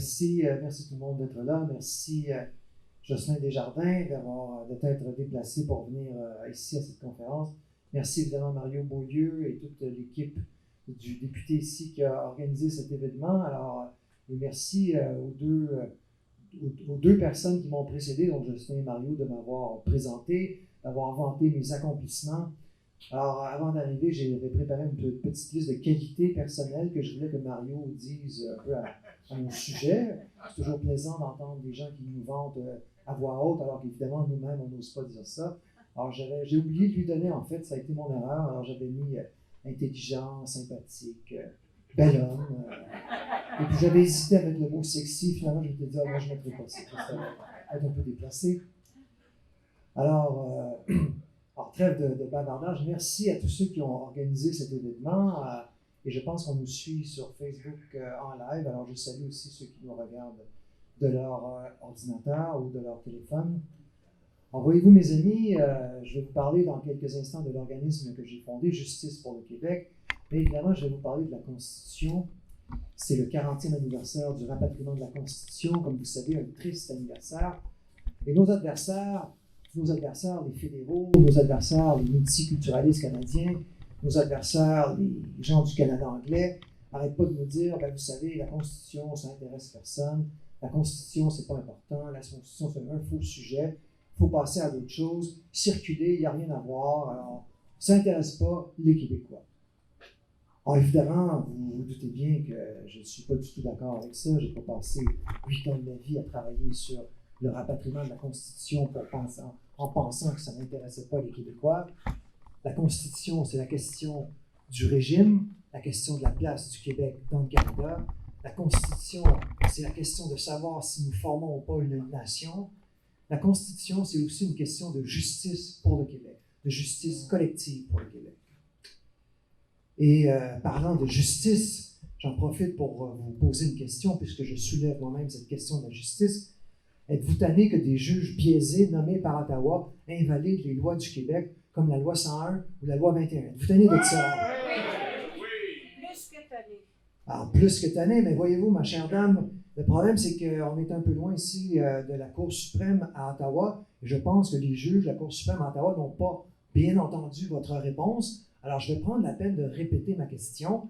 merci tout le monde d'être là. Merci Jocelyn Desjardins d'être déplacé pour venir ici à cette conférence. Merci évidemment Mario Beaulieu et toute l'équipe du député ici qui a organisé cet événement. Alors, et merci aux deux personnes qui m'ont précédé, donc Jocelyn et Mario, de m'avoir présenté, d'avoir vanté mes accomplissements. Alors, avant d'arriver, j'avais préparé une petite liste de qualités personnelles que je voulais que Mario dise un peu à mon sujet. C'est toujours plaisant d'entendre des gens qui nous vantent à voix haute, alors qu'évidemment, nous-mêmes, on n'ose pas dire ça. Alors, j'ai oublié de lui donner, en fait, ça a été mon erreur. Alors, j'avais mis intelligent, sympathique, bel homme. Et puis, j'avais hésité à mettre le mot sexy. Finalement, je me suis dit, moi, je ne mettrai pas ça. Ça va être un peu déplacé. Alors, trêve de bavardage. Merci à tous ceux qui ont organisé cet événement. Et je pense qu'on nous suit sur Facebook en live. Alors, je salue aussi ceux qui nous regardent de leur ordinateur ou de leur téléphone. Alors, voyez-vous, mes amis, je vais vous parler dans quelques instants de l'organisme que j'ai fondé, Justice pour le Québec. Mais évidemment, je vais vous parler de la Constitution. C'est le 40e anniversaire du rapatriement de la Constitution. Comme vous savez, un triste anniversaire. Et nos adversaires, les fédéraux, nos adversaires, les multiculturalistes canadiens, nos adversaires, les gens du Canada anglais, n'arrêtent pas de nous dire, vous savez, la Constitution, ça n'intéresse personne, la Constitution, c'est pas important, la Constitution, c'est un faux sujet, il faut passer à d'autres choses, circuler, il n'y a rien à voir, alors ça n'intéresse pas les Québécois. Alors évidemment, vous vous doutez bien que je ne suis pas du tout d'accord avec ça, je n'ai pas passé 8 ans de ma vie à travailler sur le rapatriement de la Constitution en pensant que ça n'intéressait pas les Québécois. La Constitution, c'est la question du régime, la question de la place du Québec dans le Canada. La Constitution, c'est la question de savoir si nous formons ou pas une nation. La Constitution, c'est aussi une question de justice pour le Québec, de justice collective pour le Québec. Et parlant de justice, j'en profite pour vous poser une question, puisque je soulève moi-même cette question de la justice. Êtes-vous tanné que des juges biaisés nommés par Ottawa invalident les lois du Québec, comme la loi 101 ou la loi 21? Êtes-vous tanné de ça? Oui. Plus que tanné. Alors, plus que tanné, mais voyez-vous, ma chère dame, le problème, c'est qu'on est un peu loin ici de la Cour suprême à Ottawa. Et je pense que les juges de la Cour suprême à Ottawa n'ont pas bien entendu votre réponse. Alors, je vais prendre la peine de répéter ma question.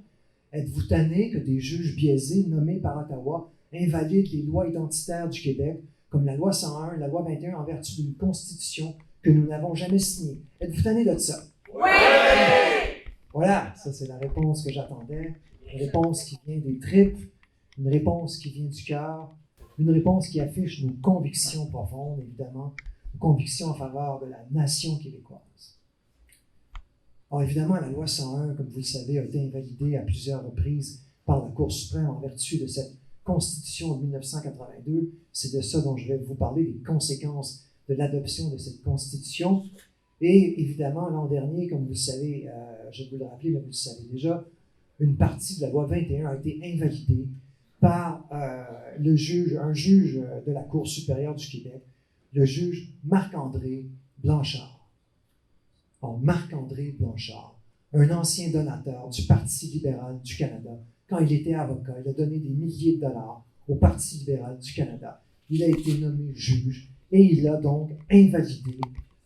Êtes-vous tanné que des juges biaisés nommés par Ottawa invalident les lois identitaires du Québec, comme la loi 101, la loi 21, en vertu d'une constitution que nous n'avons jamais signée? Êtes-vous tanné de ça? Oui! Voilà, ça c'est la réponse que j'attendais. Une réponse qui vient des tripes, une réponse qui vient du cœur, une réponse qui affiche nos convictions profondes, évidemment, nos convictions en faveur de la nation québécoise. Alors évidemment, la loi 101, comme vous le savez, a été invalidée à plusieurs reprises par la Cour suprême en vertu de cette Constitution de 1982. C'est de ça dont je vais vous parler, des conséquences de l'adoption de cette Constitution. Et évidemment, l'an dernier, comme vous le savez, je vais vous le rappeler, mais vous le savez déjà, une partie de la loi 21 a été invalidée par un juge de la Cour supérieure du Québec, le juge Marc-André Blanchard. Alors, Marc-André Blanchard, un ancien donateur du Parti libéral du Canada, quand il était avocat, il a donné des milliers de dollars au Parti libéral du Canada. Il a été nommé juge et il a donc invalidé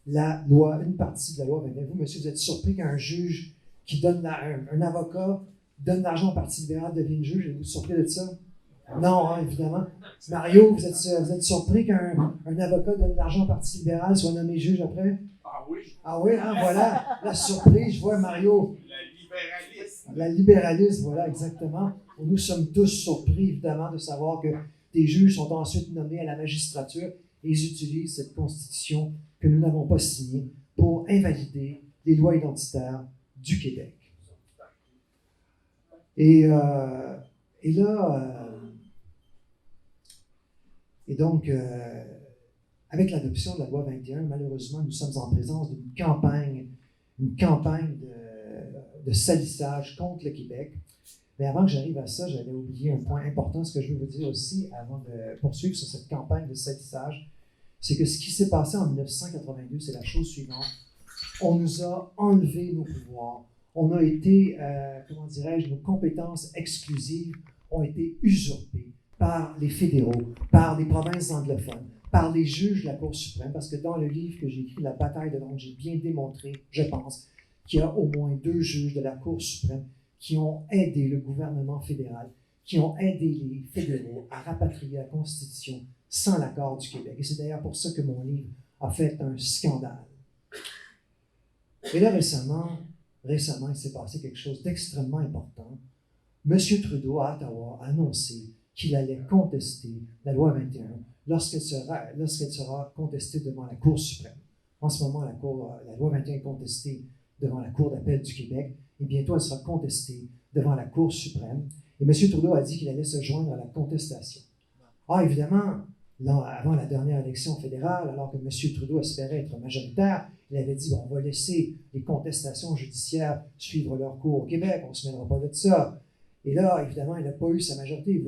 la loi, une partie de la loi 21. Vous, monsieur, vous êtes surpris qu'un juge qui donne un avocat donne de l'argent au Parti libéral, devienne juge, êtes-vous surpris de ça? Non, hein, évidemment. Mario, vous êtes surpris qu'un avocat donne de l'argent au Parti libéral, soit nommé juge après? Ah oui. Ah oui, hein, voilà, la surprise, je vois Mario. La libéralisme, voilà, exactement. Nous sommes tous surpris, évidemment, de savoir que des juges sont ensuite nommés à la magistrature et ils utilisent cette Constitution que nous n'avons pas signée pour invalider les lois identitaires du Québec. Et donc, avec l'adoption de la loi 21, malheureusement, nous sommes en présence d'une campagne de salissage contre le Québec. Mais avant que j'arrive à ça, j'avais oublié un point important. Ce que je veux vous dire aussi, avant de poursuivre sur cette campagne de salissage, c'est que ce qui s'est passé en 1982, c'est la chose suivante. On nous a enlevé nos pouvoirs. On a été, nos compétences exclusives ont été usurpées par les fédéraux, par les provinces anglophones, par les juges de la Cour suprême, parce que dans le livre que j'ai écrit, La bataille de Londres, j'ai bien démontré, je pense, qu'il y a au moins 2 juges de la Cour suprême qui ont aidé le gouvernement fédéral, qui ont aidé les fédéraux à rapatrier la Constitution sans l'accord du Québec. Et c'est d'ailleurs pour ça que mon livre a fait un scandale. Et là, récemment, il s'est passé quelque chose d'extrêmement important. M. Trudeau, à Ottawa, a annoncé qu'il allait contester la loi 21 lorsqu'elle sera contestée devant la Cour suprême. En ce moment, la loi 21 est contestée devant la Cour d'appel du Québec, et bientôt elle sera contestée devant la Cour suprême. Et M. Trudeau a dit qu'il allait se joindre à la contestation. Ah, évidemment, avant la dernière élection fédérale, alors que M. Trudeau espérait être majoritaire, il avait dit, bon, on va laisser les contestations judiciaires suivre leur cours au Québec, on ne se mêlera pas de ça. Et là, évidemment, il n'a pas eu sa majorité, il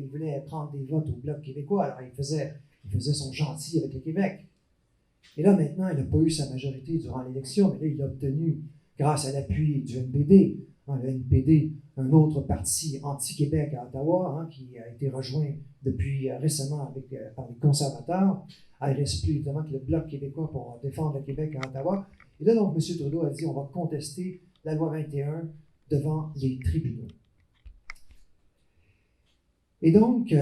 voulait prendre des votes au Bloc québécois, alors il faisait son gentil avec le Québec. Et là, maintenant, il n'a pas eu sa majorité durant l'élection, mais là, il l'a obtenu grâce à l'appui du NPD. Le NPD, un autre parti anti-Québec à Ottawa, qui a été rejoint depuis récemment par les conservateurs. Il ne reste plus évidemment que le Bloc québécois pour défendre le Québec à Ottawa. Et là, donc, M. Trudeau a dit on va contester la loi 21 devant les tribunaux. Et donc,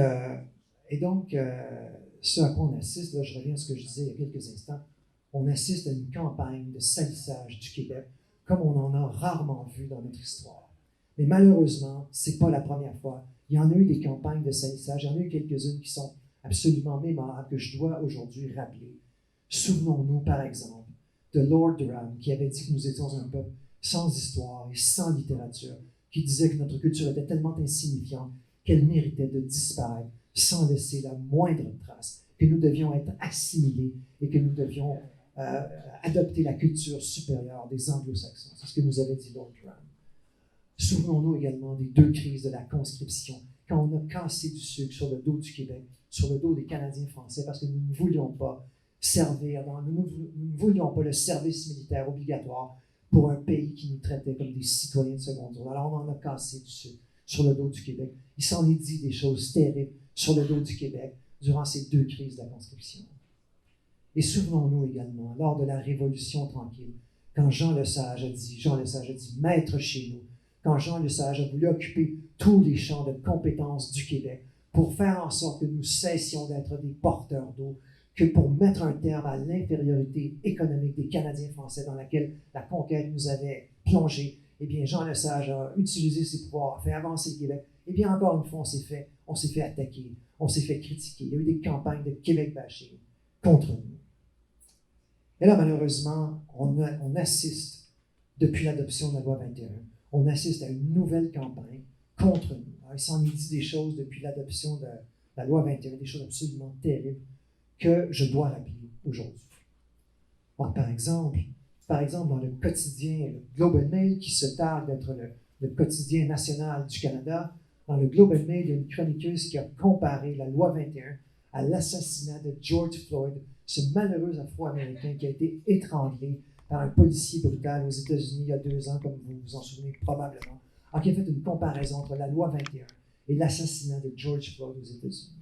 ce à quoi on assiste, là, je reviens à ce que je disais il y a quelques instants, on assiste à une campagne de salissage du Québec comme on en a rarement vu dans notre histoire. Mais malheureusement, ce n'est pas la première fois. Il y en a eu des campagnes de salissage, il y en a eu quelques-unes qui sont absolument mémorables, que je dois aujourd'hui rappeler. Souvenons-nous, par exemple, de Lord Durham, qui avait dit que nous étions un peuple sans histoire et sans littérature, qui disait que notre culture était tellement insignifiante qu'elle méritait de disparaître sans laisser la moindre trace, que nous devions être assimilés et que nous devions adopter la culture supérieure des anglo-saxons. C'est ce que nous avait dit Lord Durham. Souvenons-nous également des 2 crises de la conscription, quand on a cassé du sucre sur le dos du Québec, sur le dos des Canadiens français, parce que nous ne voulions pas nous ne voulions pas le service militaire obligatoire pour un pays qui nous traitait comme des citoyens de seconde zone. Alors on en a cassé du sucre sur le dos du Québec. Il s'en est dit des choses terribles sur le dos du Québec durant ces 2 crises de la conscription. Et souvenons-nous également, lors de la Révolution tranquille, quand Jean Lesage a dit « Maître chez nous », quand Jean Lesage a voulu occuper tous les champs de compétences du Québec pour faire en sorte que nous cessions d'être des porteurs d'eau, que pour mettre un terme à l'infériorité économique des Canadiens français dans laquelle la conquête nous avait plongé, eh bien, Jean Lesage a utilisé ses pouvoirs, a fait avancer le Québec. Eh bien, encore une fois, on s'est fait attaquer, on s'est fait critiquer. Il y a eu des campagnes de Québec bashing contre nous. Et là, malheureusement, on assiste, depuis l'adoption de la loi 21, on assiste à une nouvelle campagne contre nous. Alors, il s'en est dit des choses depuis l'adoption de la loi 21, des choses absolument terribles que je dois rappeler aujourd'hui. Alors, par exemple, dans le quotidien, le Globe and Mail, qui se targue d'être le quotidien national du Canada, dans le Globe and Mail, il y a une chroniqueuse qui a comparé la loi 21 à l'assassinat de George Floyd, ce malheureux Afro-Américain qui a été étranglé par un policier brutal aux États-Unis il y a 2 ans, comme vous vous en souvenez probablement, qui a fait une comparaison entre la loi 21 et l'assassinat de George Floyd aux États-Unis.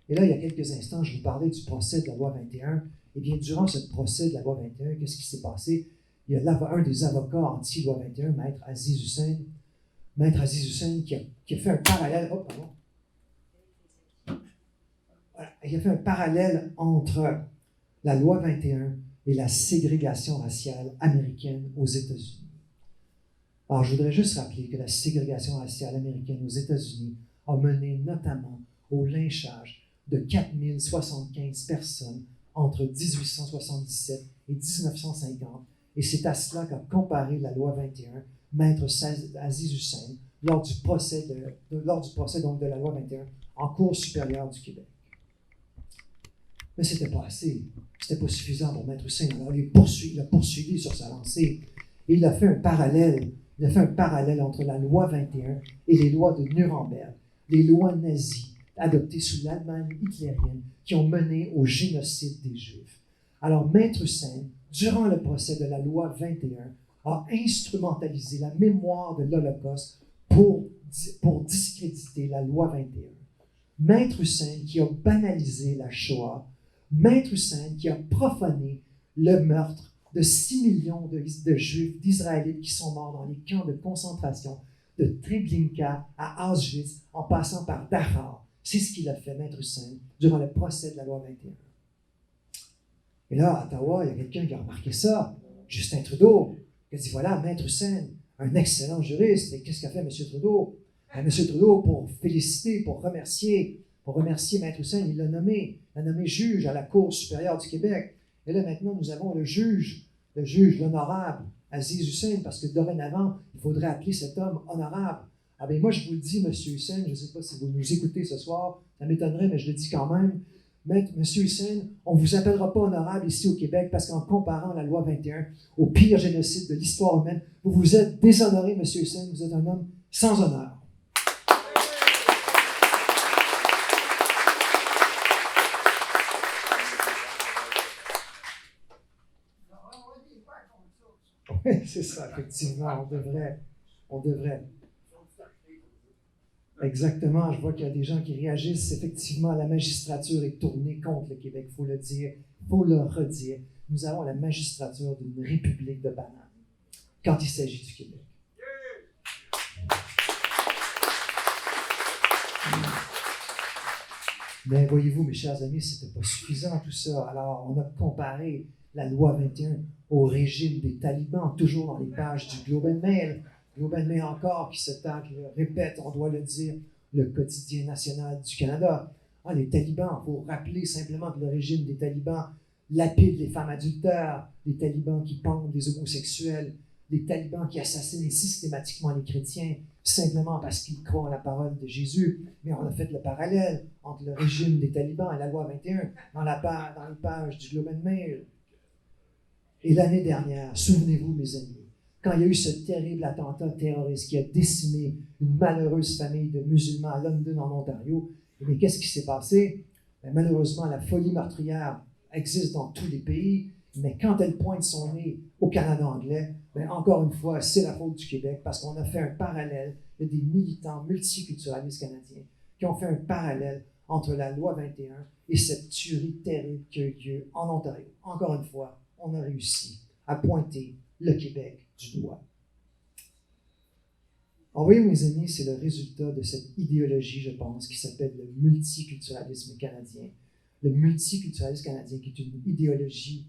Et là, il y a quelques instants, je vous parlais du procès de la loi 21. Eh bien, durant ce procès de la loi 21, qu'est-ce qui s'est passé? Il y a un des avocats anti-loi 21, Maître Aziz Hussein, qui a fait un parallèle. Oh, pardon. Voilà. Il a fait un parallèle entre la loi 21 et la ségrégation raciale américaine aux États-Unis. Alors, je voudrais juste rappeler que la ségrégation raciale américaine aux États-Unis a mené notamment au lynchage de 4075 personnes entre 1877 et 1950. Et c'est à cela qu'a comparé la loi 21, Maître Aziz Hussein, lors du procès donc, de la loi 21 en Cour supérieure du Québec. Mais ce n'était pas assez. Ce n'était pas suffisant pour Maître Hussein. Alors il a poursuivi sur sa lancée. Et il a fait un parallèle. Il a fait un parallèle entre la loi 21 et les lois de Nuremberg, les lois nazies adoptées sous l'Allemagne hitlérienne qui ont mené au génocide des Juifs. Alors, Maître Hussein, durant le procès de la loi 21, a instrumentalisé la mémoire de l'Holocauste pour pour discréditer la loi 21. Maître Hussein qui a banalisé la Shoah, Maître Hussein qui a profané le meurtre de 6 millions de Juifs, d'Israélites qui sont morts dans les camps de concentration, de Treblinka à Auschwitz, en passant par Dachau. C'est ce qu'il a fait, Maître Hussein, durant le procès de la loi 21. Et là, à Ottawa, il y a quelqu'un qui a remarqué ça, Justin Trudeau, qui a dit, voilà, Maître Hussein, un excellent juriste, et qu'est-ce qu'a fait M. Trudeau? M. Trudeau, pour féliciter, pour remercier Maître Hussein, il l'a nommé juge à la Cour supérieure du Québec. Et là, maintenant, nous avons le juge, l'honorable Aziz Hussein, parce que dorénavant, il faudrait appeler cet homme honorable. Ah bien, moi, je vous le dis, M. Hussein, je ne sais pas si vous nous écoutez ce soir, ça m'étonnerait, mais je le dis quand même, M. Hussein, on ne vous appellera pas honorable ici au Québec parce qu'en comparant la loi 21 au pire génocide de l'histoire humaine, vous vous êtes déshonoré, M. Hussein, vous êtes un homme sans honneur. Oui, c'est ça, effectivement, on devrait. Exactement, je vois qu'il y a des gens qui réagissent. Effectivement, la magistrature est tournée contre le Québec, il faut le dire, il faut le redire. Nous avons la magistrature d'une république de bananes quand il s'agit du Québec. Mais voyez-vous, mes chers amis, ce n'était pas suffisant tout ça. Alors, on a comparé la loi 21 au régime des talibans, toujours dans les pages du Globe and Mail. Globe and Mail encore qui se tape, répète, on doit le dire, le quotidien national du Canada. Ah, les talibans, il faut rappeler simplement que le régime des talibans lapide les femmes adultères, les talibans qui pendent les homosexuels, les talibans qui assassinent systématiquement les chrétiens simplement parce qu'ils croient en la parole de Jésus. Mais on a fait le parallèle entre le régime des talibans et la loi 21 dans les pages du Globe and Mail. Et l'année dernière, souvenez-vous, mes amis, quand il y a eu ce terrible attentat terroriste qui a décimé une malheureuse famille de musulmans à London, en Ontario, mais qu'est-ce qui s'est passé? Bien, malheureusement, la folie meurtrière existe dans tous les pays, mais quand elle pointe son nez au Canada anglais, bien, encore une fois, c'est la faute du Québec parce qu'on a fait un parallèle. Il y a des militants multiculturalistes canadiens qui ont fait un parallèle entre la loi 21 et cette tuerie terrible qui a eu lieu en Ontario. Encore une fois, on a réussi à pointer le Québec du doigt. En voyez, mes amis, c'est le résultat de cette idéologie, je pense, qui s'appelle le multiculturalisme canadien. Le multiculturalisme canadien qui est une idéologie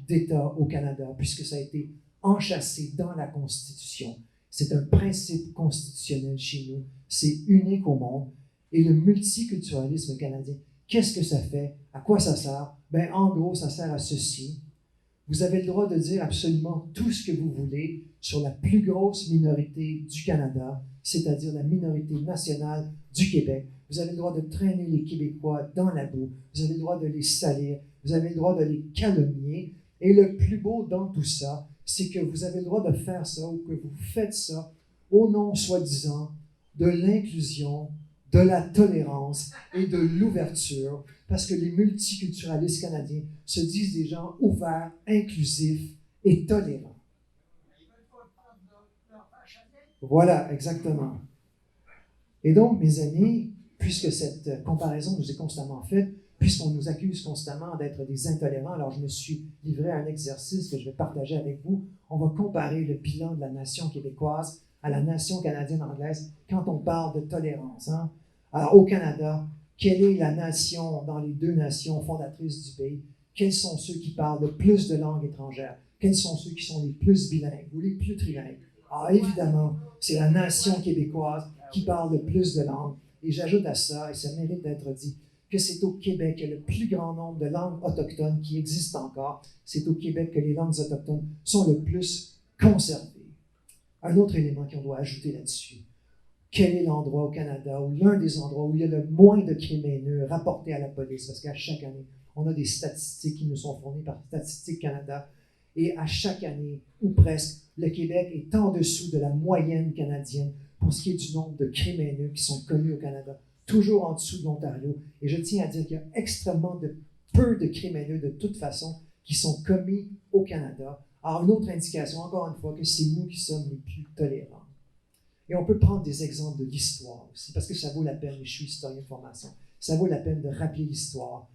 d'État au Canada, puisque ça a été enchâssé dans la Constitution. C'est un principe constitutionnel chez nous, c'est unique au monde. Et le multiculturalisme canadien, qu'est-ce que ça fait? À quoi ça sert? Ben, en gros, ça sert à ceci. Vous avez le droit de dire absolument tout ce que vous voulez sur la plus grosse minorité du Canada, c'est-à-dire la minorité nationale du Québec. Vous avez le droit de traîner les Québécois dans la boue. Vous avez le droit de les salir. Vous avez le droit de les calomnier. Et le plus beau dans tout ça, c'est que vous avez le droit de faire ça ou que vous faites ça au nom, soi-disant, de l'inclusion, de la tolérance et de l'ouverture, parce que les multiculturalistes canadiens se disent des gens ouverts, inclusifs et tolérants. Voilà, exactement. Et donc, mes amis, puisque cette comparaison nous est constamment faite, puisqu'on nous accuse constamment d'être des intolérants, alors je me suis livré à un exercice que je vais partager avec vous. On va comparer le bilan de la nation québécoise à la nation canadienne-anglaise quand on parle de tolérance. Hein? Alors, au Canada, quelle est la nation dans les deux nations fondatrices du pays? Quels sont ceux qui parlent le plus de langues étrangères? Quels sont ceux qui sont les plus bilingues ou les plus trilingues? Ah, évidemment, c'est la nation québécoise qui parle le plus de langues. Et j'ajoute à ça, et ça mérite d'être dit, que c'est au Québec que le plus grand nombre de langues autochtones qui existent encore. C'est au Québec que les langues autochtones sont le plus conservées. Un autre élément qu'on doit ajouter là-dessus. Quel est l'endroit au Canada ou l'un des endroits où il y a le moins de crimes haineux rapportés à la police? Parce qu'à chaque année, on a des statistiques qui nous sont fournies par Statistique Canada. Et à chaque année, ou presque, le Québec est en dessous de la moyenne canadienne pour ce qui est du nombre de crimes haineux qui sont commis au Canada, toujours en dessous de l'Ontario. Et je tiens à dire qu'il y a extrêmement peu de crimes haineux de toute façon qui sont commis au Canada. Alors, une autre indication, encore une fois, que c'est nous qui sommes les plus tolérants. Et on peut prendre des exemples de l'histoire aussi, parce que ça vaut la peine, et je suis historien de formation, ça vaut la peine de rappeler l'histoire.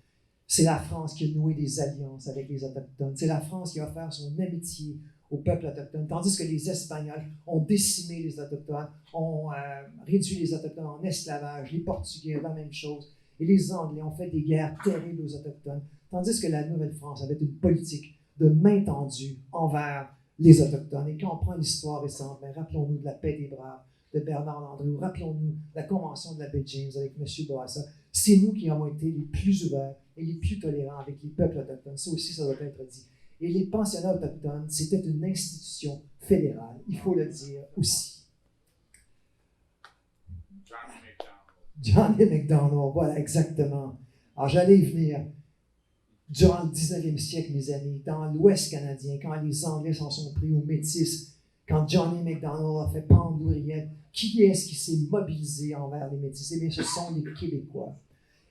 C'est la France qui a noué des alliances avec les Autochtones. C'est la France qui a offert son amitié au peuple autochtone, tandis que les Espagnols ont décimé les Autochtones, ont réduit les Autochtones en esclavage, les Portugais, la même chose, et les Anglais ont fait des guerres terribles aux Autochtones, tandis que la Nouvelle-France avait une politique de main tendue envers les Autochtones. Et quand on prend l'histoire récente, rappelons-nous de la paix des Braves, de Bernard Landry, ou rappelons-nous de la convention de la baie James avec M. Bourassa. C'est nous qui avons été les plus ouverts et les plus tolérants avec les peuples autochtones. Ça aussi, ça doit être dit. Et les pensionnats autochtones, c'était une institution fédérale, il faut le dire aussi. Johnny MacDonald, voilà, exactement. Alors, j'allais y venir. Durant le 19e siècle, mes amis, dans l'Ouest canadien, quand les Anglais s'en sont pris aux Métis, quand Johnny MacDonald a fait pendre l'ouvrière, qui est-ce qui s'est mobilisé envers les Métis? Eh bien, ce sont les Québécois.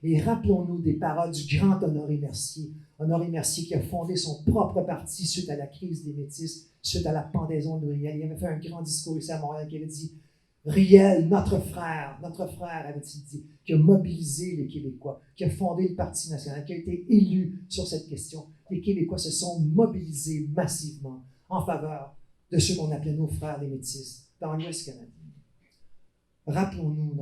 Et rappelons-nous des paroles du grand Honoré Mercier qui a fondé son propre parti suite à la crise des Métis, suite à la pendaison de Riel. Il avait fait un grand discours ici à Montréal qui avait dit « Riel, notre frère, avait-il dit, qui a mobilisé les Québécois, qui a fondé le Parti national, qui a été élu sur cette question. Les Québécois se sont mobilisés massivement en faveur de ceux qu'on appelait nos frères les Métis dans l'Ouest canadien. Rappelons-nous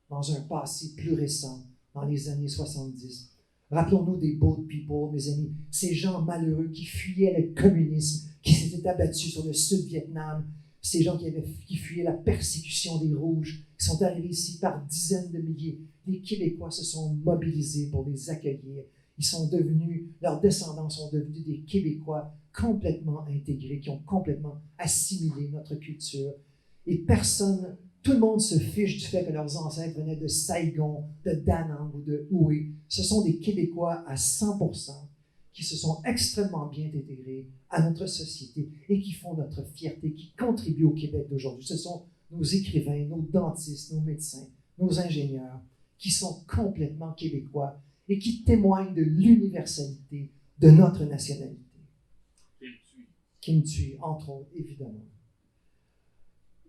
dans un passé plus récent, dans les années 70. Rappelons-nous des Boat People, mes amis, ces gens malheureux qui fuyaient le communisme, qui s'étaient abattus sur le Sud-Vietnam, ces gens qui fuyaient la persécution des Rouges, qui sont arrivés ici par dizaines de milliers. Les Québécois se sont mobilisés pour les accueillir. Leurs descendants sont devenus des Québécois complètement intégrés, qui ont complètement assimilé notre culture. Et tout le monde se fiche du fait que leurs ancêtres venaient de Saigon, de Da Nang ou de Hue. Ce sont des Québécois à 100% qui se sont extrêmement bien intégrés à notre société et qui font notre fierté, qui contribuent au Québec d'aujourd'hui. Ce sont nos écrivains, nos dentistes, nos médecins, nos ingénieurs qui sont complètement québécois et qui témoignent de l'universalité de notre nationalité. Qui me tue, entre autres, évidemment.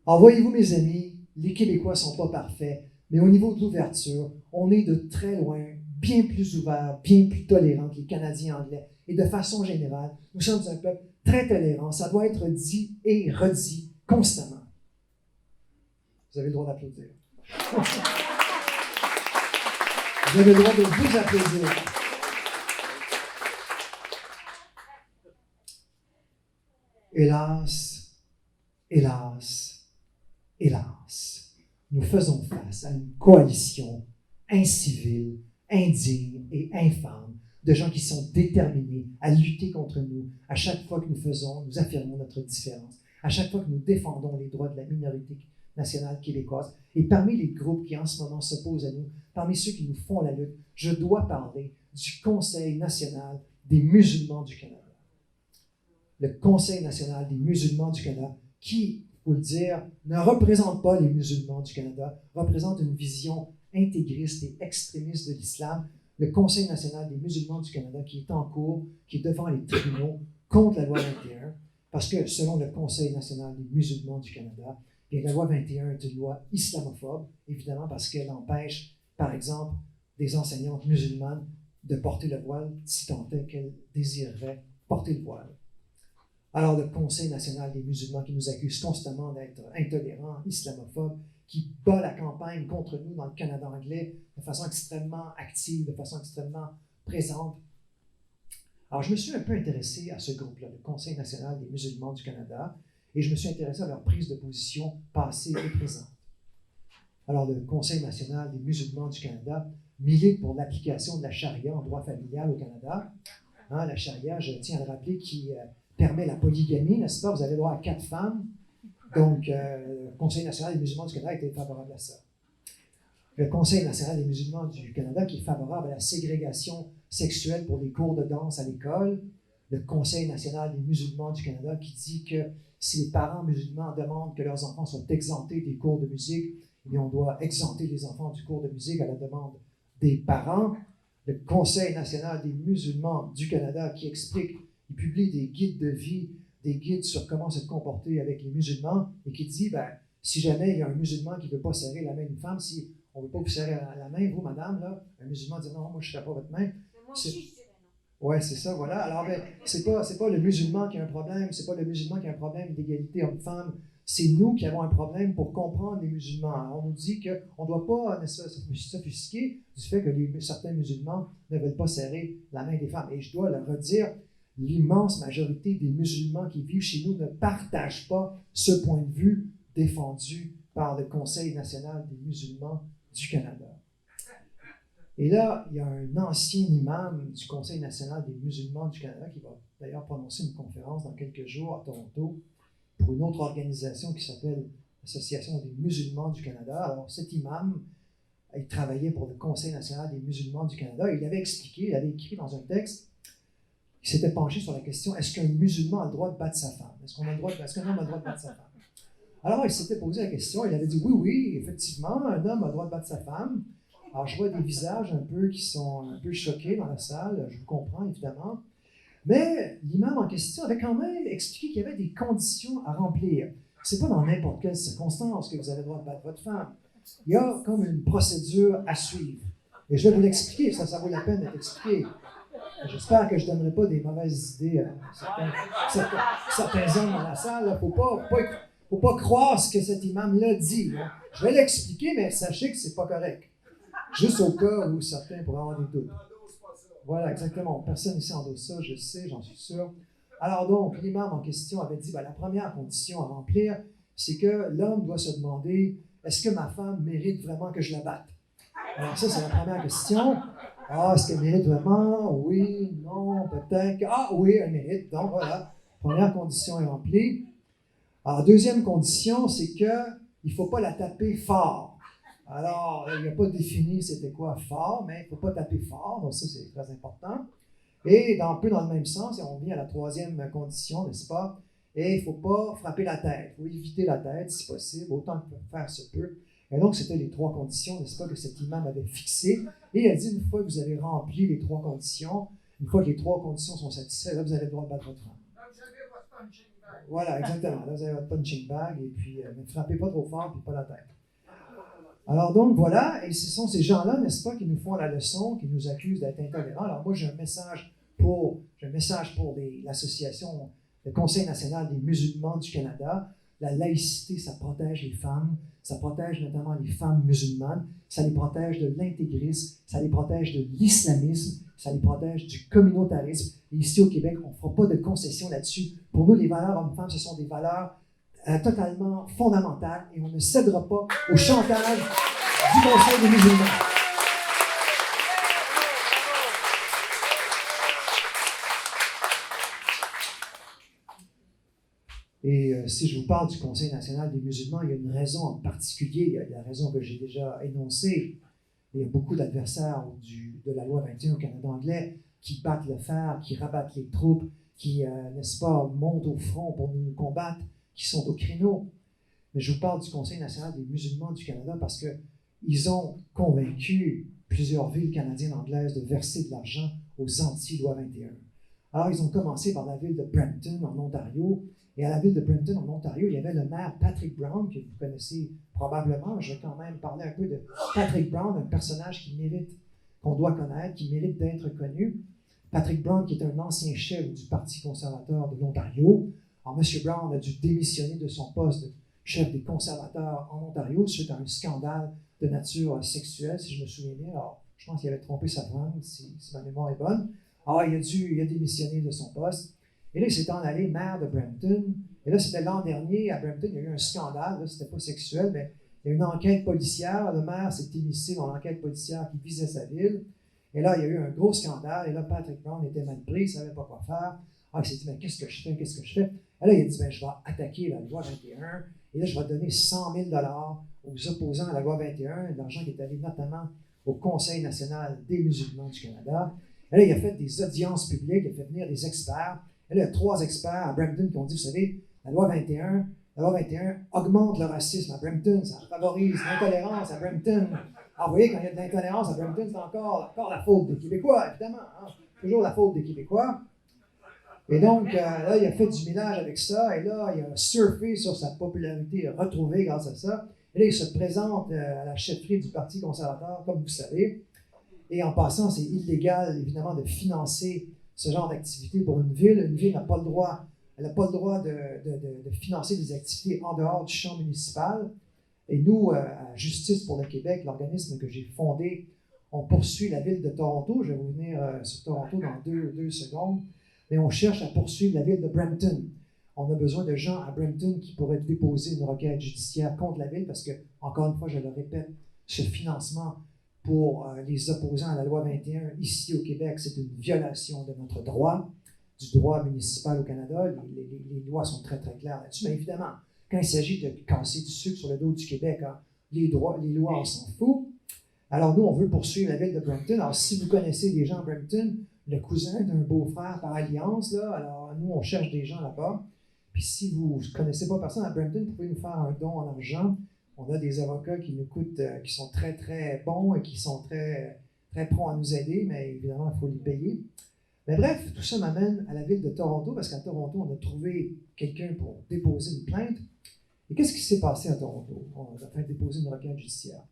Alors, voyez-vous, mes amis, les Québécois ne sont pas parfaits, mais au niveau de l'ouverture, on est de très loin bien plus ouvert, bien plus tolérant que les Canadiens anglais. Et de façon générale, nous sommes un peuple très tolérant. Ça doit être dit et redit constamment. Vous avez le droit d'applaudir. Vous avez le droit de vous applaudir. Hélas, hélas, hélas, nous faisons face à une coalition incivile, indigne et infâme de gens qui sont déterminés à lutter contre nous à chaque fois que nous affirmons notre différence, à chaque fois que nous défendons les droits de la minorité nationale québécoise. Et parmi les groupes qui en ce moment s'opposent à nous, parmi ceux qui nous font la lutte, je dois parler du Conseil national des musulmans du Canada. Le Conseil national des musulmans du Canada, qui, il faut le dire, ne représente pas les musulmans du Canada, représente une vision intégriste et extrémiste de l'islam. Le Conseil national des musulmans du Canada qui est en cours, qui est devant les tribunaux contre la loi 21, parce que selon le Conseil national des musulmans du Canada, la loi 21 est une loi islamophobe, évidemment parce qu'elle empêche, par exemple, des enseignantes musulmanes de porter le voile si tant est qu'elles désireraient porter le voile. Alors le Conseil national des musulmans qui nous accuse constamment d'être intolérants, islamophobes, qui bat la campagne contre nous dans le Canada anglais de façon extrêmement active, de façon extrêmement présente. Alors, je me suis un peu intéressé à ce groupe-là, le Conseil national des musulmans du Canada, et je me suis intéressé à leur prise de position passée et présente. Alors, le Conseil national des musulmans du Canada milite pour l'application de la charia en droit familial au Canada. La charia, je tiens à le rappeler, qui permet la polygamie, n'est-ce pas? Vous avez droit à 4 femmes. Donc, le Conseil national des musulmans du Canada était favorable à ça. Le Conseil national des musulmans du Canada qui est favorable à la ségrégation sexuelle pour les cours de danse à l'école. Le Conseil national des musulmans du Canada qui dit que si les parents musulmans demandent que leurs enfants soient exemptés des cours de musique, eh bien, on doit exempter les enfants du cours de musique à la demande des parents. Le Conseil national des musulmans du Canada qui explique, il publie des guides de vie, des guides sur comment se comporter avec les musulmans et qui dit, Si jamais il y a un musulman qui ne veut pas serrer la main d'une femme, si on ne veut pas vous serrer la main, vous, madame, là, un musulman dit non, moi je ne serre pas votre main. Mais moi aussi, je dirais non. Oui, c'est ça, voilà. Alors, ben, c'est pas le musulman qui a un problème, c'est pas le musulman qui a un problème d'égalité homme-femme, c'est nous qui avons un problème pour comprendre les musulmans. Alors, on nous dit qu'on ne doit pas s'offusquer du fait que certains musulmans ne veulent pas serrer la main des femmes. Et je dois le redire, l'immense majorité des musulmans qui vivent chez nous ne partagent pas ce point de vue défendu par le Conseil national des musulmans du Canada. Et là, il y a un ancien imam du Conseil national des musulmans du Canada qui va d'ailleurs prononcer une conférence dans quelques jours à Toronto pour une autre organisation qui s'appelle l'Association des musulmans du Canada. Alors, cet imam, il travaillait pour le Conseil national des musulmans du Canada. Il avait expliqué, il avait écrit dans un texte, il s'était penché sur la question, est-ce qu'un musulman a le droit de battre sa femme? Est-ce qu'un homme a le droit de battre sa femme? Alors, il s'était posé la question, il avait dit, oui, effectivement, un homme a le droit de battre sa femme. Alors, je vois des visages qui sont un peu choqués dans la salle, je vous comprends, évidemment. Mais l'imam en question avait quand même expliqué qu'il y avait des conditions à remplir. Ce n'est pas dans n'importe quelle circonstance que vous avez le droit de battre votre femme. Il y a comme une procédure à suivre. Et je vais vous l'expliquer, ça vaut la peine d'être expliqué. J'espère que je ne donnerai pas des mauvaises idées à certains hommes dans la salle. Il ne faut pas croire ce que cet imam-là dit. Hein. Je vais l'expliquer, mais sachez que ce n'est pas correct. Juste au cas où certains pourraient avoir des doutes. Voilà, exactement. Personne ici endosse ça, je sais, j'en suis sûr. Alors donc, l'imam en question avait dit, la première condition à remplir, c'est que l'homme doit se demander, est-ce que ma femme mérite vraiment que je la batte? Alors ça, c'est la première question. Est-ce qu'elle mérite vraiment? Oui, non, peut-être. Oui, elle mérite. Donc voilà, première condition est remplie. Alors, deuxième condition, c'est qu'il ne faut pas la taper fort. Alors, il n'a pas défini c'était quoi fort, mais il ne faut pas taper fort, donc ça c'est très important. Et un peu dans le même sens, et on vient à la troisième condition, n'est-ce pas? Et il ne faut pas frapper la tête, il faut éviter la tête si possible, autant que faire se peut. Et donc, c'était les trois conditions, n'est-ce pas, que cet imam avait fixées. Et il a dit, une fois que vous avez rempli les trois conditions, une fois que les trois conditions sont satisfaites, là, vous avez le droit de battre votre femme. Là, vous avez votre punching bag. Voilà, exactement. Là, vous avez votre punching bag, et puis ne frappez pas trop fort, puis pas la tête. Alors donc, voilà, et ce sont ces gens-là, n'est-ce pas, qui nous font la leçon, qui nous accusent d'être intolérants. Alors moi, j'ai un message pour l'association, le Conseil national des musulmans du Canada. La laïcité, ça protège les femmes, ça protège notamment les femmes musulmanes, ça les protège de l'intégrisme, ça les protège de l'islamisme, ça les protège du communautarisme. Et ici au Québec, on ne fera pas de concession là-dessus. Pour nous, les valeurs hommes-femmes, ce sont des valeurs totalement fondamentales et on ne cédera pas au chantage du Conseil des musulmans. Et si je vous parle du Conseil national des musulmans, il y a une raison en particulier, il y a la raison que j'ai déjà énoncée. Il y a beaucoup d'adversaires de la loi 21 au Canada anglais qui battent le fer, qui rabattent les troupes, qui, n'est-ce pas, montent au front pour nous combattre, qui sont au créneau. Mais je vous parle du Conseil national des musulmans du Canada parce qu'ils ont convaincu plusieurs villes canadiennes anglaises de verser de l'argent aux anti-loi 21. Alors, ils ont commencé par la ville de Brampton, en Ontario. Et à la ville de Brampton, en Ontario, il y avait le maire Patrick Brown, que vous connaissez probablement. Je vais quand même parler un peu de Patrick Brown, un personnage qu'on doit connaître, qui mérite d'être connu. Patrick Brown, qui est un ancien chef du Parti conservateur de l'Ontario. Alors, M. Brown a dû démissionner de son poste de chef des conservateurs en Ontario suite à un scandale de nature sexuelle, si je me souviens bien. Alors, je pense qu'il avait trompé sa femme, si ma mémoire est bonne. Alors, il a démissionné de son poste. Et là, il s'est en allé maire de Brampton. Et là, c'était l'an dernier, à Brampton, il y a eu un scandale. Là, c'était pas sexuel, mais il y a eu une enquête policière. Le maire s'est immiscé dans l'enquête policière qui visait sa ville. Et là, il y a eu un gros scandale. Et là, Patrick Brown était mal pris, il ne savait pas quoi faire. Il s'est dit, mais qu'est-ce que je fais? Et là, il a dit, je vais attaquer la loi 21. Et là, je vais donner 100 000 aux opposants à la loi 21, de l'argent qui est allé notamment au Conseil national des musulmans du Canada. Et là, il a fait des audiences publiques, il a fait venir des experts. Et là, il y a 3 experts à Brampton qui ont dit, vous savez, la loi 21 augmente le racisme à Brampton, ça favorise l'intolérance à Brampton. Alors, vous voyez, quand il y a de l'intolérance à Brampton, c'est encore la faute des Québécois, évidemment. Hein? Toujours la faute des Québécois. Et donc, là, il a fait du ménage avec ça, et là, il a surfé sur sa popularité retrouvée grâce à ça. Et là, il se présente à la chefferie du Parti conservateur, comme vous savez. Et en passant, c'est illégal, évidemment, de financer ce genre d'activité pour une ville. Une ville n'a pas le droit, elle n'a pas le droit de financer des activités en dehors du champ municipal. Et nous, à Justice pour le Québec, l'organisme que j'ai fondé, on poursuit la ville de Toronto. Je vais vous venir sur Toronto dans deux secondes. Mais on cherche à poursuivre la ville de Brampton. On a besoin de gens à Brampton qui pourraient déposer une requête judiciaire contre la ville parce que, encore une fois, je le répète, ce financement pour les opposants à la loi 21 ici au Québec, c'est une violation de notre droit, du droit municipal au Canada. Les lois sont très, très claires là-dessus. Mais évidemment, quand il s'agit de casser du sucre sur le dos du Québec, hein, les lois, on s'en fout. Alors nous, on veut poursuivre la ville de Brampton. Alors si vous connaissez des gens à Brampton, le cousin d'un beau-frère par alliance, là, alors nous, on cherche des gens là-bas. Puis si vous ne connaissez pas personne à Brampton, vous pouvez nous faire un don en argent. On a des avocats qui nous coûtent, qui sont très, très bons et qui sont très, très prompts à nous aider, mais évidemment, il faut les payer. Mais bref, tout ça m'amène à la ville de Toronto, parce qu'à Toronto, on a trouvé quelqu'un pour déposer une plainte. Et qu'est-ce qui s'est passé à Toronto? On a fait déposer une requête judiciaire.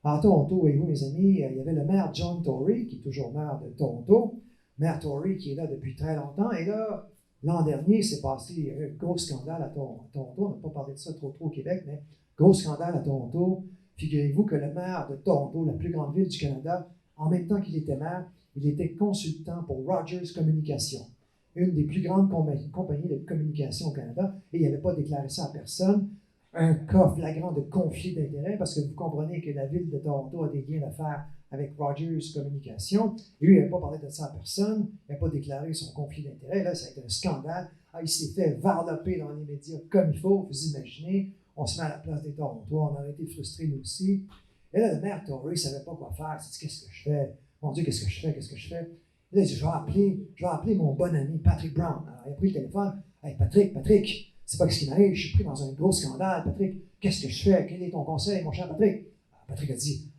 À Toronto, voyez-vous, mes amis, il y avait le maire John Tory, qui est toujours maire de Toronto, maire Tory qui est là depuis très longtemps, et là, l'an dernier, s'est passé un gros scandale à Toronto. On n'a pas parlé de ça trop au Québec, mais gros scandale à Toronto. Figurez-vous que le maire de Toronto, la plus grande ville du Canada, en même temps qu'il était maire, il était consultant pour Rogers Communications, une des plus grandes compagnies de communication au Canada, et il n'avait pas déclaré ça à personne. Un cas flagrant de conflit d'intérêts, parce que vous comprenez que la ville de Toronto a des liens d'affaires avec Rogers Communications. Et lui, il n'avait pas parlé de ça à personne, il n'a pas déclaré son conflit d'intérêts. Là, ça a été un scandale. Ah, il s'est fait varloper dans les médias comme il faut, vous imaginez. On se met à la place des Torontois, on a été frustrés nous aussi. Et là, le maire Tory ne savait pas quoi faire. Il s'est dit, qu'est-ce que je fais? Mon Dieu, qu'est-ce que je fais? Et là, il dit, je vais appeler mon bon ami Patrick Brown. Alors, il a pris le téléphone. Hey, Patrick, c'est pas ce qui m'arrive, je suis pris dans un gros scandale. Patrick, qu'est-ce que je fais? Quel est ton conseil, mon cher Patrick? Alors, Patrick a dit,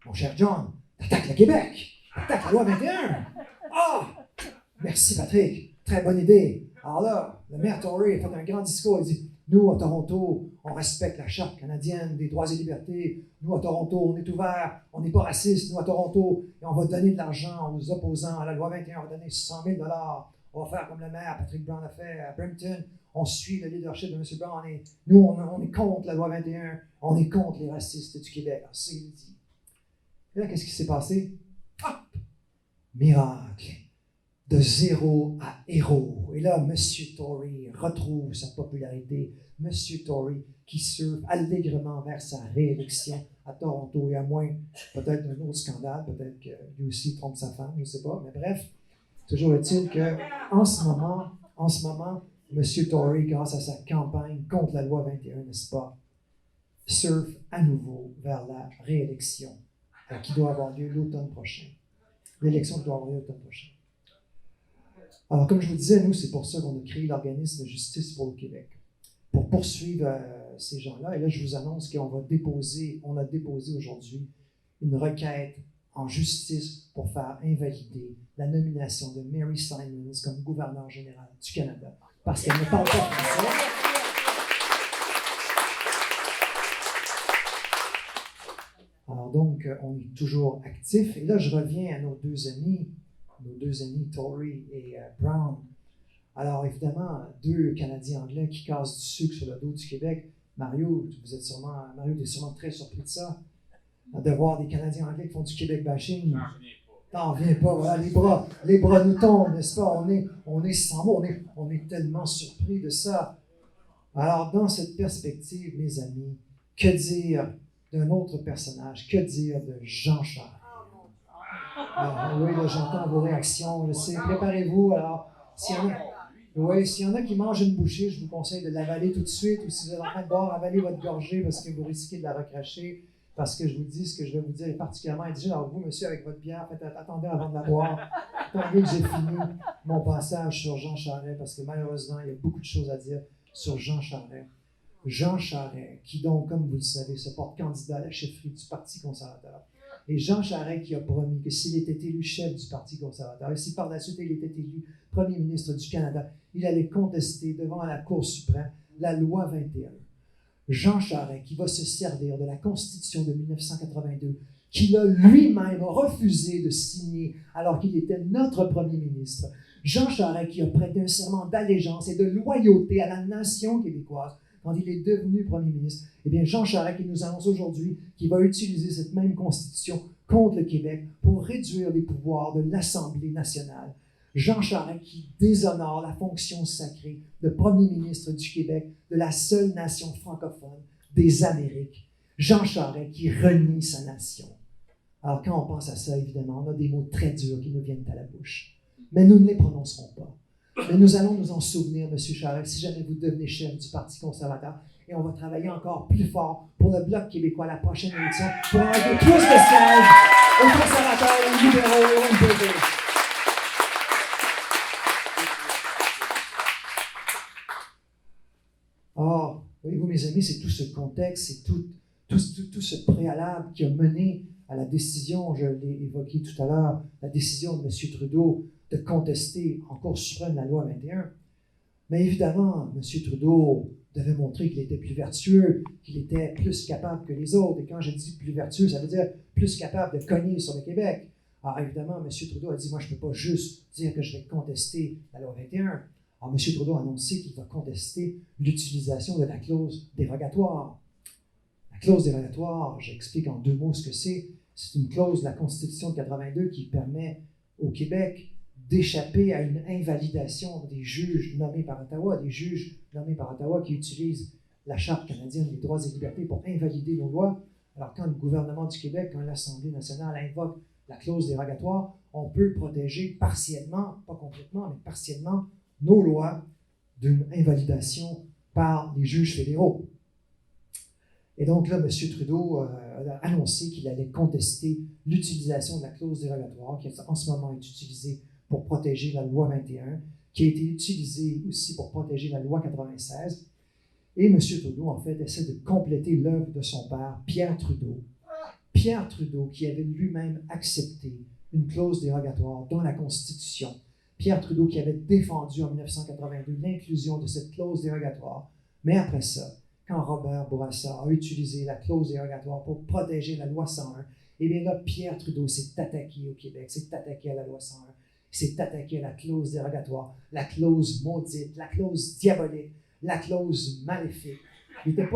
mon cher John, t'attaques le Québec, t'attaques la loi 21. Ah! Merci, Patrick, très bonne idée. Alors là, le maire Tory a fait un grand discours, il dit, nous, à Toronto, on respecte la Charte canadienne des droits et libertés. Nous, à Toronto, on est ouvert, on n'est pas raciste. Nous, à Toronto, et on va donner de l'argent aux opposants à la loi 21, on va donner 100 000 $. On va faire comme le maire Patrick Brown a fait à Brampton. On suit le leadership de M. Brown. Et nous, on est contre la loi 21. On est contre les racistes du Québec. Alors, c'est ce qu'il dit. Et là, qu'est-ce qui s'est passé? Ah! Miracle! De zéro à héros. Et là, M. Tory retrouve sa popularité. M. Tory qui surfe allègrement vers sa réélection à Toronto et à moins peut-être d'un autre scandale, peut-être que lui aussi trompe sa femme, je ne sais pas, mais bref, toujours est-il qu'en ce moment, M. Tory, grâce à sa campagne contre la loi 21, n'est-ce pas, surfe à nouveau vers la réélection qui doit avoir lieu l'automne prochain. L'élection qui doit avoir lieu l'automne prochain. Alors, comme je vous disais, nous, c'est pour ça qu'on a créé l'organisme Justice pour le Québec, pour poursuivre ces gens-là. Et là, je vous annonce qu'on a déposé aujourd'hui une requête en justice pour faire invalider la nomination de Mary Simons comme gouverneure générale du Canada, parce qu'elle ne parle pas français. Alors donc, on est toujours actif. Et là, je reviens à nos deux amis Tory et Brown. Alors évidemment, deux Canadiens anglais qui cassent du sucre sur le dos du Québec. Mario, tu es sûrement très surpris de ça, de voir des Canadiens anglais qui font du Québec bashing. T'en reviens pas, voilà, les bras nous tombent, n'est-ce pas? On est sans mots, on est tellement surpris de ça. Alors dans cette perspective, mes amis, que dire d'un autre personnage? Que dire de Jean Charest? Oui, là, j'entends vos réactions, je sais. Préparez-vous. Alors, s'il y en a qui mangent une bouchée, je vous conseille de l'avaler tout de suite. Ou si vous êtes en train de boire, avalez votre gorgée parce que vous risquez de la recracher. Parce que je vous dis, ce que je vais vous dire est particulièrement indigène. Alors vous, monsieur, avec votre bière, attendez avant de la boire. Attendez que j'ai fini mon passage sur Jean Charest, parce que malheureusement, il y a beaucoup de choses à dire sur Jean Charest. Jean Charest, qui donc, comme vous le savez, se porte candidat à la chefferie du Parti conservateur. Et Jean Charest qui a promis que s'il était élu chef du Parti conservateur, et si par la suite il était élu premier ministre du Canada, il allait contester devant la Cour suprême la loi 21. Jean Charest qui va se servir de la Constitution de 1982, qu'il a lui-même refusé de signer alors qu'il était notre premier ministre. Jean Charest qui a prêté un serment d'allégeance et de loyauté à la nation québécoise quand il est devenu premier ministre. Eh bien, Jean Charest qui nous annonce aujourd'hui qu'il va utiliser cette même Constitution contre le Québec pour réduire les pouvoirs de l'Assemblée nationale. Jean Charest qui déshonore la fonction sacrée de premier ministre du Québec, de la seule nation francophone des Amériques. Jean Charest qui renie sa nation. Alors, quand on pense à ça, évidemment, on a des mots très durs qui nous viennent à la bouche. Mais nous ne les prononcerons pas. Mais nous allons nous en souvenir, M. Charest, si jamais vous devenez chef du Parti conservateur. Et on va travailler encore plus fort pour le Bloc québécois à la prochaine élection pour enlever plus de sièges aux conservateurs, aux libéraux et aux NPD. Or, voyez-vous, mes amis, c'est tout ce contexte, c'est tout ce préalable qui a mené à la décision, je l'ai évoqué tout à l'heure, la décision de M. Trudeau de contester en Cour suprême la loi 21. Mais évidemment, M. Trudeau devait montrer qu'il était plus vertueux, qu'il était plus capable que les autres. Et quand je dis plus vertueux, ça veut dire plus capable de cogner sur le Québec. Alors évidemment, M. Trudeau a dit, moi je ne peux pas juste dire que je vais contester la loi 21. Alors M. Trudeau a annoncé qu'il va contester l'utilisation de la clause dérogatoire. La clause dérogatoire, j'explique en 2 mots ce que c'est. C'est une clause de la Constitution de 82 qui permet au Québec d'échapper à une invalidation des juges nommés par Ottawa, des juges nommés par Ottawa qui utilisent la Charte canadienne des droits et libertés pour invalider nos lois. Alors quand le gouvernement du Québec, quand l'Assemblée nationale invoque la clause dérogatoire, on peut protéger partiellement, pas complètement, mais partiellement, nos lois d'une invalidation par les juges fédéraux. Et donc là, M. Trudeau a annoncé qu'il allait contester l'utilisation de la clause dérogatoire qui en ce moment est utilisée pour protéger la loi 21, qui a été utilisée aussi pour protéger la loi 96. Et M. Trudeau, en fait, essaie de compléter l'œuvre de son père, Pierre Trudeau. Pierre Trudeau, qui avait lui-même accepté une clause dérogatoire dans la Constitution. Pierre Trudeau qui avait défendu en 1982 l'inclusion de cette clause dérogatoire. Mais après ça, quand Robert Bourassa a utilisé la clause dérogatoire pour protéger la loi 101, eh bien là, Pierre Trudeau s'est attaqué au Québec, s'est attaqué à la loi 101, s'est attaqué à la clause dérogatoire, la clause maudite, la clause diabolique, la clause maléfique. Il n'était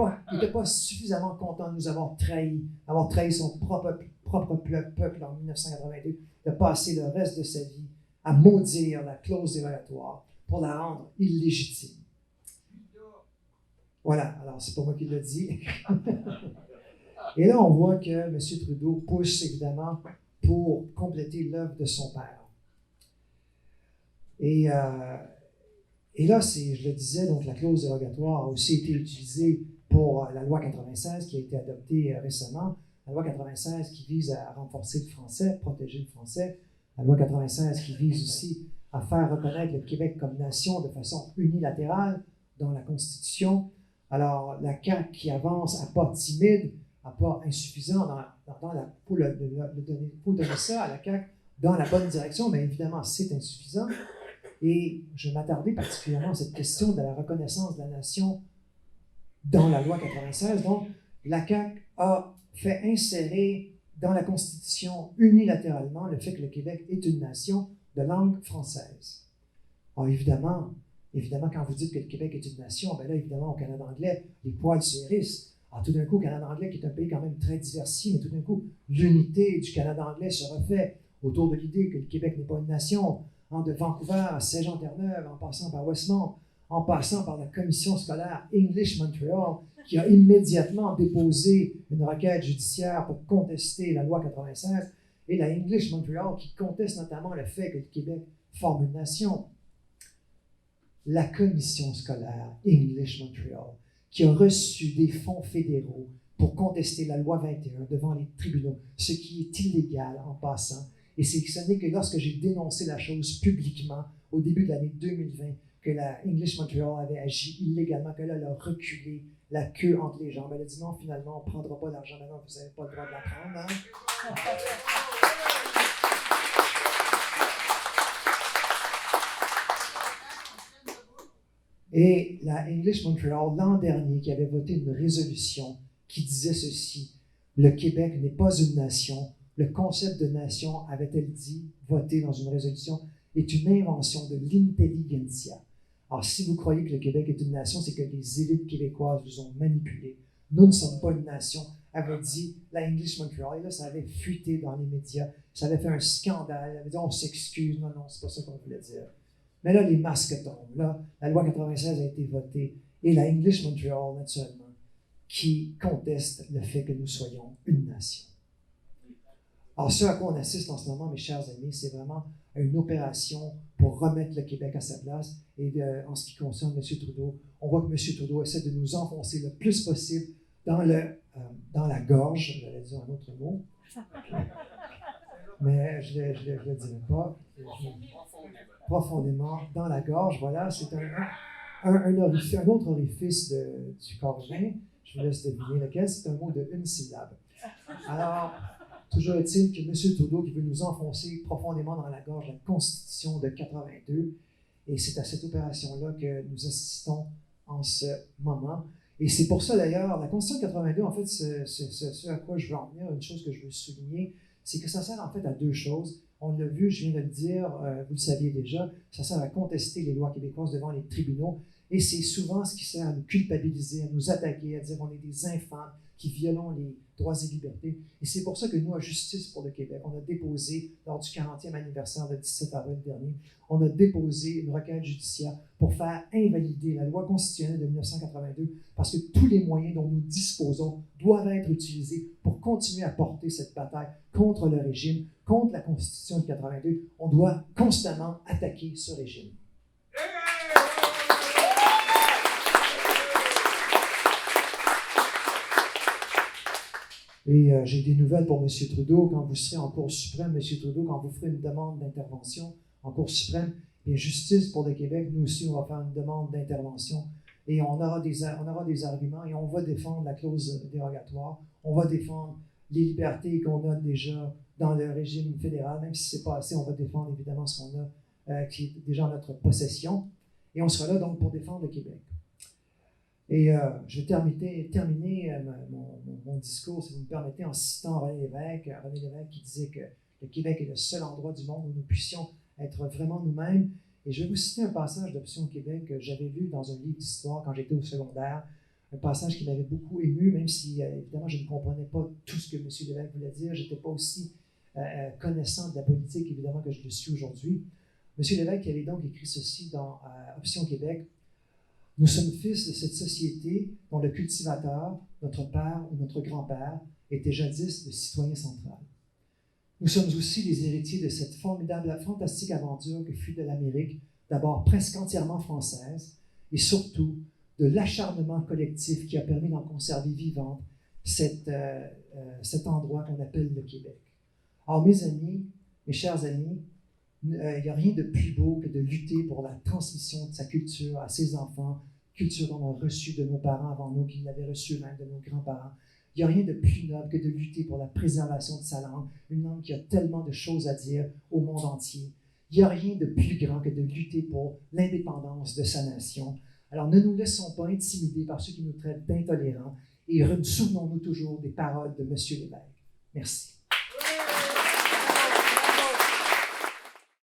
pas suffisamment content de nous avoir trahi son propre peuple en 1982, de passer le reste de sa vie à maudire la clause dérogatoire pour la rendre illégitime. Voilà, alors c'est pas moi qui l'ai dit. Et là, on voit que M. Trudeau pousse évidemment pour compléter l'œuvre de son père. Et là, je le disais, donc la clause dérogatoire a aussi été utilisée pour la loi 96 qui a été adoptée récemment. La loi 96 qui vise à renforcer le français, protéger le français. La loi 96 qui vise aussi à faire reconnaître le Québec comme nation de façon unilatérale dans la Constitution. Alors, la CAQ qui avance à pas timide, à pas insuffisant, pour donner ça à la CAQ dans la bonne direction, mais évidemment, c'est insuffisant. Et je m'attardais particulièrement à cette question de la reconnaissance de la nation dans la loi 96. Donc, la CAQ a fait insérer dans la Constitution unilatéralement le fait que le Québec est une nation de langue française. Alors évidemment, quand vous dites que le Québec est une nation, bien là, évidemment, au Canada anglais, les poils se hérissent. Alors tout d'un coup, le Canada anglais, qui est un pays quand même très diversifié, mais tout d'un coup, l'unité du Canada anglais se refait autour de l'idée que le Québec n'est pas une nation. De Vancouver à Saint-Jean-Terre-Neuve, en passant par Westmount, en passant par la commission scolaire English Montreal, qui a immédiatement déposé une requête judiciaire pour contester la loi 96, et la English Montreal qui conteste notamment le fait que le Québec forme une nation. La commission scolaire English Montreal, qui a reçu des fonds fédéraux pour contester la loi 21 devant les tribunaux, ce qui est illégal en passant. Et ce n'est que lorsque j'ai dénoncé la chose publiquement, au début de l'année 2020, que la English Montreal avait agi illégalement, que là, elle a reculé la queue entre les jambes. Elle a dit non, finalement, on ne prendra pas l'argent maintenant, vous n'avez pas le droit de la prendre. Hein? Et la English Montreal, l'an dernier, qui avait voté une résolution qui disait ceci: le Québec n'est pas une nation. Le concept de nation, avait-elle dit, voté dans une résolution, est une invention de l'intelligentsia. Alors, si vous croyez que le Québec est une nation, c'est que les élites québécoises vous ont manipulé. Nous ne sommes pas une nation, avait dit la English Montreal. Et là, ça avait fuité dans les médias. Ça avait fait un scandale. Elle avait dit on s'excuse. Non, non, c'est pas ça qu'on voulait dire. Mais là, les masques tombent. Là, la loi 96 a été votée. Et la English Montreal, naturellement, qui conteste le fait que nous soyons une nation. Alors, ce à quoi on assiste en ce moment, mes chers amis, c'est vraiment une opération pour remettre le Québec à sa place. Et en ce qui concerne M. Trudeau, on voit que M. Trudeau essaie de nous enfoncer le plus possible dans la gorge, j'allais dire un autre mot, mais je ne le dirai pas. Profondément dans la gorge, voilà, c'est un autre orifice du corps humain. Je vous laisse deviner lequel, c'est un mot de une syllabe. Alors, toujours est-il que M. Trudeau qui veut nous enfoncer profondément dans la gorge la Constitution de 82, et c'est à cette opération-là que nous assistons en ce moment. Et c'est pour ça d'ailleurs, la Constitution de 82, en fait, ce à quoi je veux en venir, une chose que je veux souligner, c'est que ça sert en fait à deux choses. On l'a vu, je viens de le dire, vous le saviez déjà, ça sert à contester les lois québécoises devant les tribunaux, et c'est souvent ce qui sert à nous culpabiliser, à nous attaquer, à dire qu'on est des infâmes qui violons les droits et libertés. Et c'est pour ça que nous, à Justice pour le Québec, on a déposé, lors du 40e anniversaire le 17 avril dernier, on a déposé une requête judiciaire pour faire invalider la loi constitutionnelle de 1982, parce que tous les moyens dont nous disposons doivent être utilisés pour continuer à porter cette bataille contre le régime, contre la Constitution de 82. On doit constamment attaquer ce régime. Et j'ai des nouvelles pour M. Trudeau. Quand vous serez en Cour suprême, M. Trudeau, quand vous ferez une demande d'intervention en Cour suprême, et Justice pour le Québec, nous aussi, on va faire une demande d'intervention. Et on aura des arguments et on va défendre la clause dérogatoire. On va défendre les libertés qu'on a déjà dans le régime fédéral. Même si ce n'est pas assez, on va défendre évidemment ce qu'on a, qui est déjà en notre possession. Et on sera là donc pour défendre le Québec. Et je vais terminer mon discours, si vous me permettez, en citant René Lévesque qui disait que le Québec est le seul endroit du monde où nous puissions être vraiment nous-mêmes. Et je vais vous citer un passage d'Option Québec que j'avais lu dans un livre d'histoire quand j'étais au secondaire, un passage qui m'avait beaucoup ému, même si, évidemment, je ne comprenais pas tout ce que M. Lévesque voulait dire. Je n'étais pas aussi connaissant de la politique, évidemment, que je le suis aujourd'hui. M. Lévesque avait donc écrit ceci dans Option Québec. Nous sommes fils de cette société dont le cultivateur, notre père ou notre grand-père, était jadis le citoyen central. Nous sommes aussi les héritiers de cette formidable, fantastique aventure que fut de l'Amérique, d'abord presque entièrement française, et surtout de l'acharnement collectif qui a permis d'en conserver vivante cet endroit qu'on appelle le Québec. Alors mes amis, mes chers amis, il n'y a rien de plus beau que de lutter pour la transmission de sa culture à ses enfants, culture qu'on a reçue de nos parents avant nous, qu'ils l'avaient reçue même de nos grands-parents. Il n'y a rien de plus noble que de lutter pour la préservation de sa langue, une langue qui a tellement de choses à dire au monde entier. Il n'y a rien de plus grand que de lutter pour l'indépendance de sa nation. Alors ne nous laissons pas intimider par ceux qui nous traitent d'intolérants et souvenons-nous toujours des paroles de M. Lévesque. Merci.